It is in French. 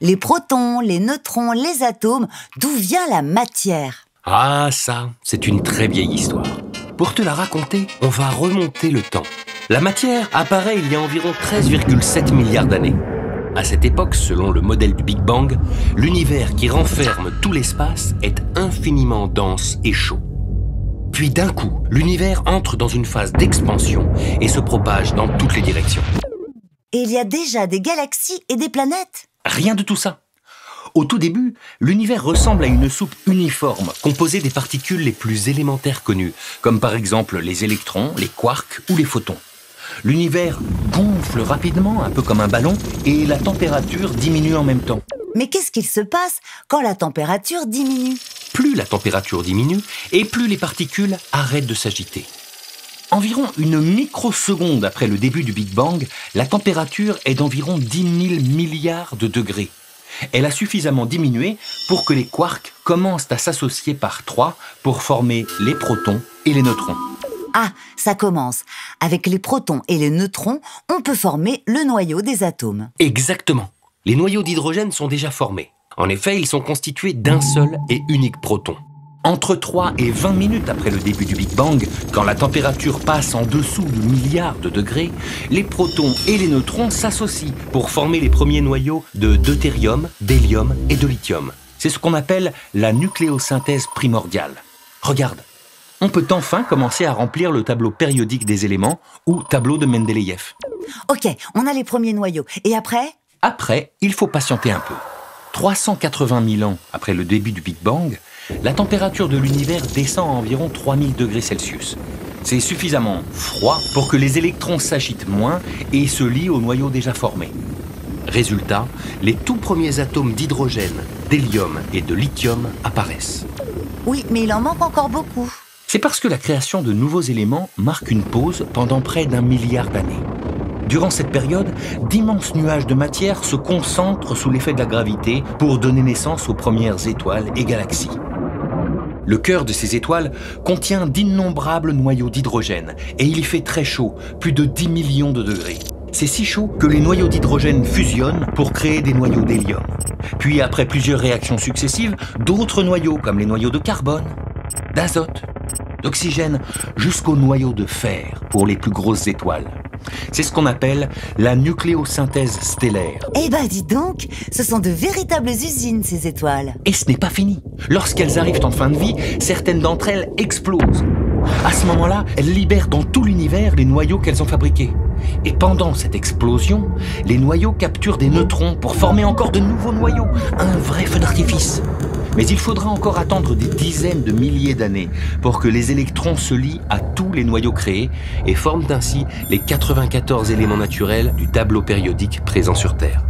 Les protons, les neutrons, les atomes, d'où vient la matière? Ah, ça, c'est une très vieille histoire. Pour te la raconter, on va remonter le temps. La matière apparaît il y a environ 13,7 milliards d'années. À cette époque, selon le modèle du Big Bang, l'univers qui renferme tout l'espace est infiniment dense et chaud. Puis d'un coup, l'univers entre dans une phase d'expansion et se propage dans toutes les directions. Et il y a déjà des galaxies et des planètes? Rien de tout ça. Au tout début, l'univers ressemble à une soupe uniforme, composée des particules les plus élémentaires connues, comme par exemple les électrons, les quarks ou les photons. L'univers gonfle rapidement, un peu comme un ballon, et la température diminue en même temps. Mais qu'est-ce qu'il se passe quand la température diminue? Plus la température diminue, et plus les particules arrêtent de s'agiter. Environ une microseconde après le début du Big Bang, la température est d'environ 10 000 milliards de degrés. Elle a suffisamment diminué pour que les quarks commencent à s'associer par 3 pour former les protons et les neutrons. Ah, ça commence. Avec les protons et les neutrons, on peut former le noyau des atomes. Exactement. Les noyaux d'hydrogène sont déjà formés. En effet, ils sont constitués d'un seul et unique proton. Entre 3 et 20 minutes après le début du Big Bang, quand la température passe en dessous de milliards de degrés, les protons et les neutrons s'associent pour former les premiers noyaux de deutérium, d'hélium et de lithium. C'est ce qu'on appelle la nucléosynthèse primordiale. Regarde, on peut enfin commencer à remplir le tableau périodique des éléments ou tableau de Mendeleïev. Ok, on a les premiers noyaux. Et après? Après, il faut patienter un peu. 380 000 ans après le début du Big Bang, la température de l'univers descend à environ 3000 degrés Celsius. C'est suffisamment froid pour que les électrons s'agitent moins et se lient au noyau déjà formé. Résultat, les tout premiers atomes d'hydrogène, d'hélium et de lithium apparaissent. Oui, mais il en manque encore beaucoup. C'est parce que la création de nouveaux éléments marque une pause pendant près d'1 milliard d'années. Durant cette période, d'immenses nuages de matière se concentrent sous l'effet de la gravité pour donner naissance aux premières étoiles et galaxies. Le cœur de ces étoiles contient d'innombrables noyaux d'hydrogène et il y fait très chaud, plus de 10 millions de degrés. C'est si chaud que les noyaux d'hydrogène fusionnent pour créer des noyaux d'hélium. Puis après plusieurs réactions successives, d'autres noyaux comme les noyaux de carbone, d'azote, d'oxygène, jusqu'aux noyaux de fer pour les plus grosses étoiles. C'est ce qu'on appelle la nucléosynthèse stellaire. Eh ben dis donc, ce sont de véritables usines ces étoiles. Et ce n'est pas fini. Lorsqu'elles arrivent en fin de vie, certaines d'entre elles explosent. À ce moment-là, elles libèrent dans tout l'univers les noyaux qu'elles ont fabriqués. Et pendant cette explosion, les noyaux capturent des neutrons pour former encore de nouveaux noyaux. Un vrai feu d'artifice. Mais il faudra encore attendre des dizaines de milliers d'années pour que les électrons se lient à tous les noyaux créés et forment ainsi les 94 éléments naturels du tableau périodique présent sur Terre.